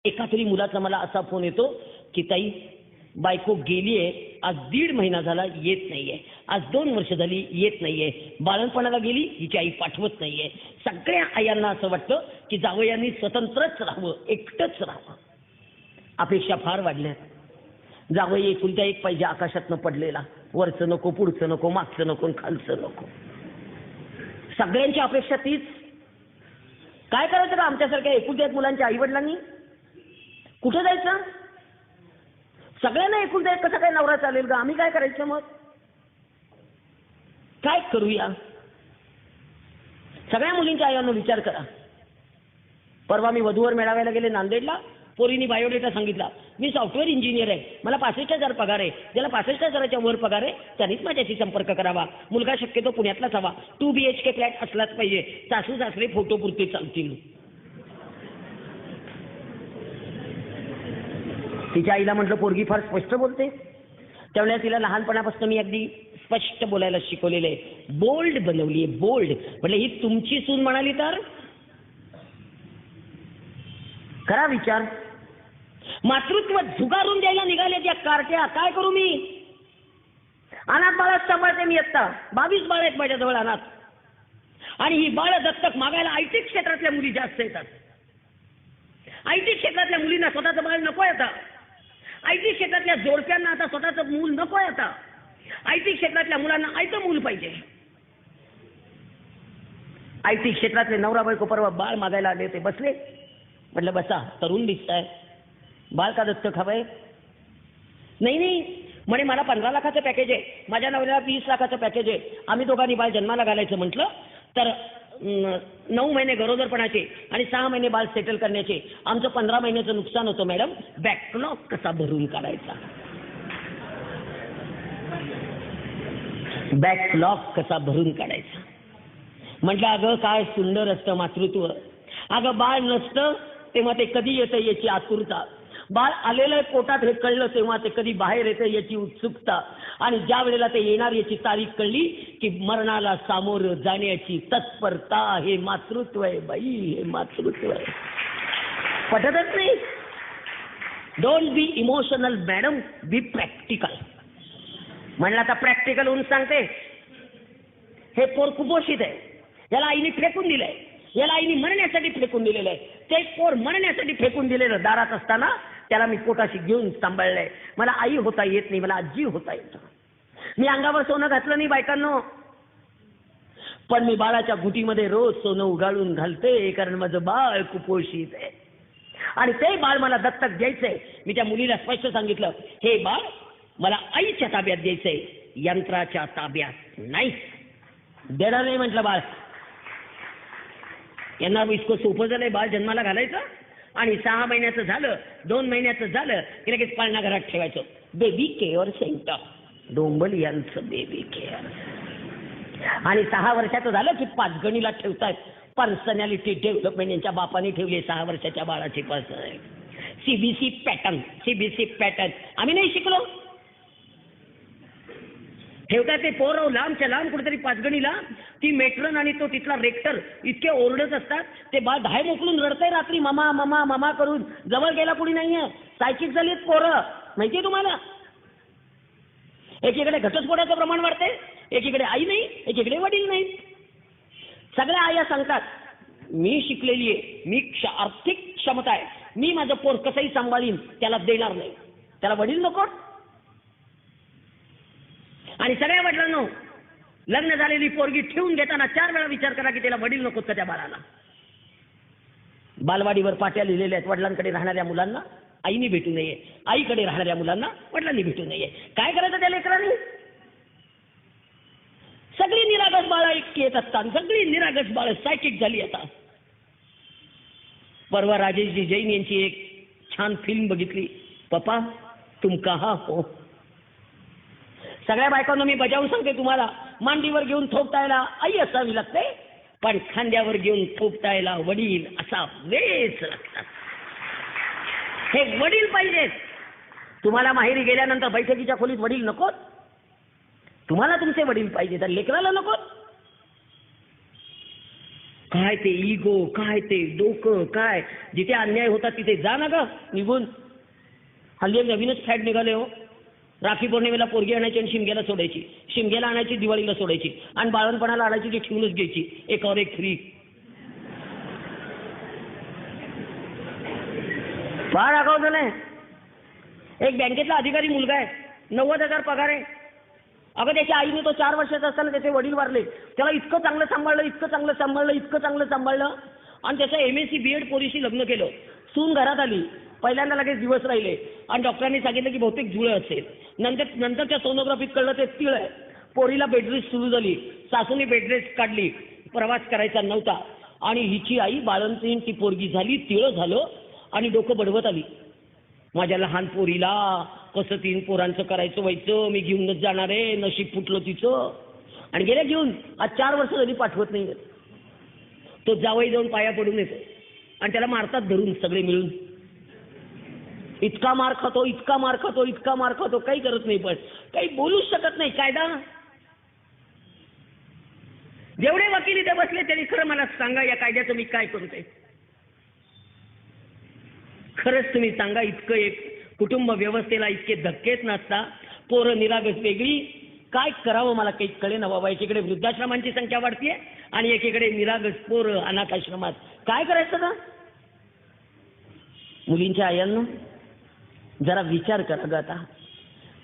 एका तरी मुलाचा मला असा फोन येतो की ताई बायको गेलीये, आज 1.5 महिना झाला येत नाहीये, आज 2 वर्ष झाली येत नाहीये, बाळणपणाला गेली हिची आई पाठवत नाहीये. सगळ्या आयांना असं वाटतं की जावयांनी स्वतंत्रच राहावं, एकटंच राहावं. अपेक्षा फार वाढल्या. जावई एकुलता एक पाहिजे आकाशातनं पडलेला, वरचं नको, पुढचं नको, मागचं नको, खालचं नको. सगळ्यांची अपेक्षा तीच. काय करायचं का आमच्यासारख्या एकुलत्या एक मुलांच्या आई वडिलांनी? कुठं जायचं? सगळ्यांना एकुलता एक कसा काय नवरा चालेल का? आम्ही काय करायचं मग? काय करूया? सगळ्या मुलींच्या आयांनो विचार करा. परवा मी वधूवर मेळाव्याला गेले नांदेडला. पोरीनी बायोडेटा सांगितला, मी सॉफ्टवेअर इंजिनियर आहे, मला 65,000 पगार आहे. ज्याला 65,000च्या वर पगार आहे त्यांनीच माझ्याशी संपर्क करावा. मुलगा शक्यतो पुण्यातलाच हवा, 2 BHK फ्लॅट असलाच पाहिजे, सासू सासरे फोटो पुरते चालतील. तिच्या आईला म्हटलं पोरगी फार स्पष्ट बोलते. त्यावेळेला तिला लहानपणापासून मी अगदी स्पष्ट बोलायला शिकवलेलं आहे, बोल्ड बनवली आहे, बोल्ड. म्हटलं ही तुमची सून म्हणाली तर करा विचार. मातृत्व झुगारून द्यायला निघाले त्या कारट्या. काय करू मी? अनाथ बाळात सांभाळते मी आत्ता. 22 बाळ आहेत माझ्याजवळ अनाथ. आणि ही बाळ दत्तक मागायला IT क्षेत्रातल्या मुली जास्त येतात. IT क्षेत्रातल्या मुलींना स्वतःचं बाळ नकोय आता. IT क्षेत्रातल्या जोडप्यांना आता स्वतःचं मूल नकोय आता. IT क्षेत्रातल्या मुलांना आयतं मूल पाहिजे. IT क्षेत्रातले नवरा बायको परवा बाळ मागायला आले होते, बसले. म्हटलं बसा, तरुण दिसताय, बाळ का दत्तक हवंय? नाही म्हणे मला 15 लाखाचं पॅकेज आहे, माझ्या नवऱ्याला 20 लाखाचं पॅकेज आहे. आम्ही दोघांनी बाळ जन्माला घालायचं म्हटलं तर 9 महिने गरोदरपणाचे आणि 6 महिने बाळ सेटल करण्याचे. आमचं 15 महिन्याचं नुकसान होतं मॅडम. बॅकलॉग कसा भरून काढायचा? बॅकलॉग कसा भरून काढायचा? म्हटलं अगं काय सुंदर असतं मातृत्व. अगं बाळ नसतं तेव्हा ते कधी येतं याची आतुरता, बाळ आलेलं आहे पोटात हे कळलं तेव्हा ते कधी बाहेर येतं याची उत्सुकता, आणि ज्या वेळेला ते येणार याची तारीख कळली की मरणाला सामोरं जाण्याची तत्परता. हे मातृत्व आहे बाई, हे मातृत्व आहे. पटतच नाही. Don't be emotional madam, B practical. म्हणलं आता प्रॅक्टिकल होऊन सांगते. हे पोर कुपोषित आहे, याला आईने फेकून दिलंय, याला आईने मरण्यासाठी फेकून दिलेलं आहे. ते पोर मरण्यासाठी फेकून दिलेलं दारात असताना त्याला मी पोटाशी घेऊन सांभाळलंय. मला आई होता येत नाही, मला आजी होता येतं. मी अंगावर सोनं घातलं नाही बायकांनो, पण मी बाळाच्या घुटीमध्ये रोज सोनं उगाळून घालते, कारण माझं बाळ कुपोषित आहे आणि ते बाळ मला दत्तक द्यायचंय. मी त्या मुलीला स्पष्ट सांगितलं, हे बाळ मला आईच्या ताब्यात द्यायचंय, यंत्राच्या ताब्यात नाही. देणार नाही म्हटलं बाळ. यांना इतकं सोपं झालंय बाळ जन्माला घालायचं आणि 6 महिन्याचं झालं, 2 महिन्याचं झालं की लगेच पाळणा घरात ठेवायचं. बेबी केअर सेंटर, डोंबल बेबी केअर. आणि 6 वर्षाचं झालं की 5 गणीला ठेवतायत. पर्सनॅलिटी डेव्हलपमेंट यांच्या बापाने ठेवली 6 वर्षाच्या बाळाची पर्सनॅलिटी. CBC पॅटर्न आम्ही नाही शिकलो. ठेवतात ते पोरं लांबच्या लांब कुठेतरी 5 गणीला. ती मेट्रन आणि तो तिथला रेक्टर इतके ओरडत असतात. ते बाळ धाय मोकलून रडतंय रात्री, मामा मामा मामा करून. जवळ गेला कुणी नाहीये. सायकिक झालीत पोरं, माहितीये तुम्हाला. एकीकडे घटस्फोटाचं प्रमाण वाढतंय, एकीकडे आई नाही, एकीकडे वडील नाही. सगळ्या आया सांगतात मी शिकलेली आहे, मी आर्थिक क्षमता आहे, मी माझं पोर कसंही सांभाळीन, त्याला देणार नाही. त्याला वडील नको. आणि सगळ्या वडिलांनो, लग्न झालेली पोरगी ठेवून घेताना 4 वेळा विचार करा की त्याला वडील नकोत का त्या बाळाला. बालवाडीवर पाट्या लिहिलेल्या आहेत, वडिलांकडे राहणाऱ्या मुलांना आईने भेटू नये, आईकडे राहणाऱ्या मुलांना वडिलांनी भेटू नये. काय करायचं त्या लेकरांनी? सगळी निरागस बाळं इतकी येत असतात, सगळी निरागस बाळं सायकिक झाली. आता परवा राजेशजी जैन यांची एक छान फिल्म बघितली, पप्पा तुम कहा हो. सगळ्या बायकांना मी बजावून सांगते तुम्हाला, मांडीवर घेऊन थोपटायला आई असावी लागते, पण खांद्यावर घेऊन थोपटायला वडील असा वेच लागतात. हे वडील पाहिजेत. तुम्हाला माहेरी गेल्यानंतर बैठकीच्या खोलीत वडील नकोत. तुम्हाला तुमचे वडील पाहिजे, तर लेकराला नकोत. काय ते इगो, काय ते डोकं, काय जिथे अन्याय होता तिथे जा ना ग निघून. हल्ली एक नवीनच फॅट निघाले हो. राखी पौर्णिमेला पोरगी आणायची आणि शिमग्याला सोडायची, शिमग्याला आणायची दिवाळीला सोडायची, आणि बाळणपणाला आणायची ती ठेवूनच घ्यायची, एकावर एक फ्री. फार आगाऊ झालंय. एक बँकेतला अधिकारी मुलगा आहे, 90,000 पगार आहे. अगं त्याच्या आईने तो 4 वर्षाचा असताना त्याचे वडील वारले. त्याला इतकं चांगलं सांभाळलं, इतकं चांगलं सांभाळलं, इतकं चांगलं सांभाळलं, आणि त्याचं MSc BEd पोरीशी लग्न केलं. सून घरात आली, पहिल्यांदा लगेच दिवस राहिले, आणि डॉक्टरांनी सांगितलं की बहुतेक जुळं असेल. नंतरच्या सोनोग्राफीत कळलं ते तिळ आहे. पोरीला बेडरेस्ट सुरू झाली, सासूने बेडरेस्ट काढली, प्रवास करायचा नव्हता, आणि हिची आई बाळंतीण ती पोरगी झाली, तिळ झालं, आणि डोकं बडवत आली. माझ्या लहान पोरीला कसं 3 पोरांचं करायचं व्हायचं, मी घेऊनच जाणार आहे, नशीब फुटलं तिचं. आणि गेल्या घेऊन आज 4 वर्ष झाली पाठवत नाही. तो जावई जाऊन पाया पडून येतो, आणि त्याला मारतात धरून सगळे मिळून. इतका मार खातो, इतका मार खातो, इतका मार खातो, काही करत नाही, पण काही बोलूच शकत नाही. कायदा जेवढे वकील इथे बसले त्यांनी खरं मला सांगा, या कायद्याचं मी काय करतोय. खरंच तुम्ही सांगा, इतकं एक कुटुंब व्यवस्थेला इतके धक्केच नसता, पोरं निरागस वेगळी, काय करावं मला काही कळेना बाबा. एकीकडे वृद्धाश्रमांची संख्या वाढतीये, आणि एकीकडे निरागस पोरं अनाथ आश्रमात. काय करायचं ना. मुलींच्या आयांनो जरा विचार करा ग. आता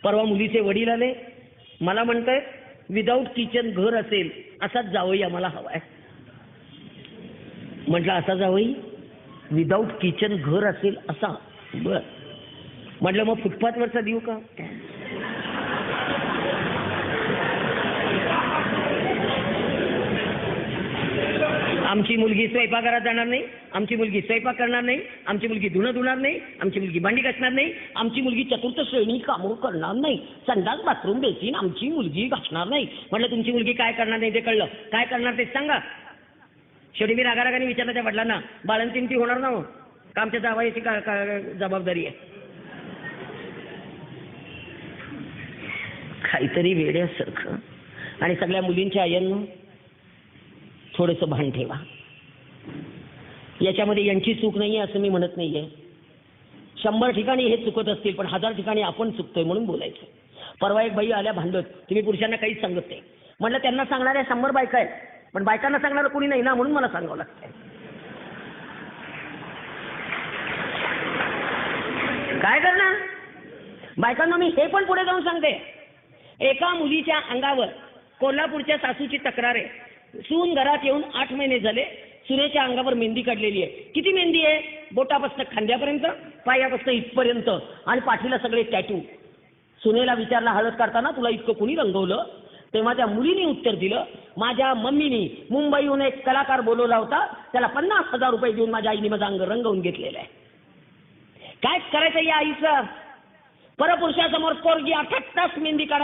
परवा मुलीचे वडील आले, मला म्हणताय विदाऊट किचन घर असेल असाच जावई आम्हाला हवाय. म्हटलं असा जावई विदाऊट किचन घर असेल असा. बर म्हटलं मग फुटपाथवरचा देऊ का. आमची मुलगी स्वयंपाकघरात जाणार नाही, आमची मुलगी स्वयंपाक करणार नाही, आमची मुलगी धुणं धुणार नाही, आमची मुलगी भांडी घासणार नाही, आमची मुलगी चतुर्थ श्रेणी कामं करणार नाही, संडास बाथरूम बेसिन आमची मुलगी घासणार नाही. म्हटलं तुमची मुलगी काय करणार नाही ते कळलं, काय करणार ते सांगा. शेवटी मी रागारागाने विचारलं त्या वडिलांना, बाळंतीण ती होणार ना हो का, आमच्या जावयाची जबाबदारी आहे. काहीतरी वेड्यासारखं. आणि सगळ्या मुलींच्या आयांनो थोडंसं भान ठेवा. याच्यामध्ये यांची चूक नाहीये असं मी म्हणत नाहीये. 100 ठिकाणी हे चुकत असतील, पण 1000 ठिकाणी आपण चुकतोय म्हणून बोलायचं. परवा एक बाई आल्या भांडत, तुम्ही पुरुषांना काहीच सांगत नाही. म्हटलं त्यांना सांगणाऱ्या 100 बायका आहेत, पण बायकांना सांगणारं कोणी नाही ना, म्हणून मला सांगावं लागतंय. काय करणार बायकांना. मी हे पण पुढे जाऊन सांगते. एका मुलीच्या अंगावर कोल्हापूरच्या सासूची तक्रार आहे. सून घरात येऊन 8 महिने झाले, सुनेच्या अंगावर मेहंदी काढलेली आहे. किती मेहंदी आहे, बोटापासून खांद्यापर्यंत, पायापासून इथपर्यंत, आणि पाठीला सगळे टॅटू. सुनेला विचारला हळद काढताना तुला इतकं कुणी रंगवलं. तेव्हा त्या मुलीने उत्तर दिलं, माझ्या मम्मीनी मुंबईहून एक कलाकार बोलवला होता, त्याला 50,000 रुपये देऊन माझ्या आईने माझं अंग रंगवून घेतलेलं आहे. काय करायचं या आईचं. परपुरुषासमोर पोरगी 8 तास मेहंदी काढा.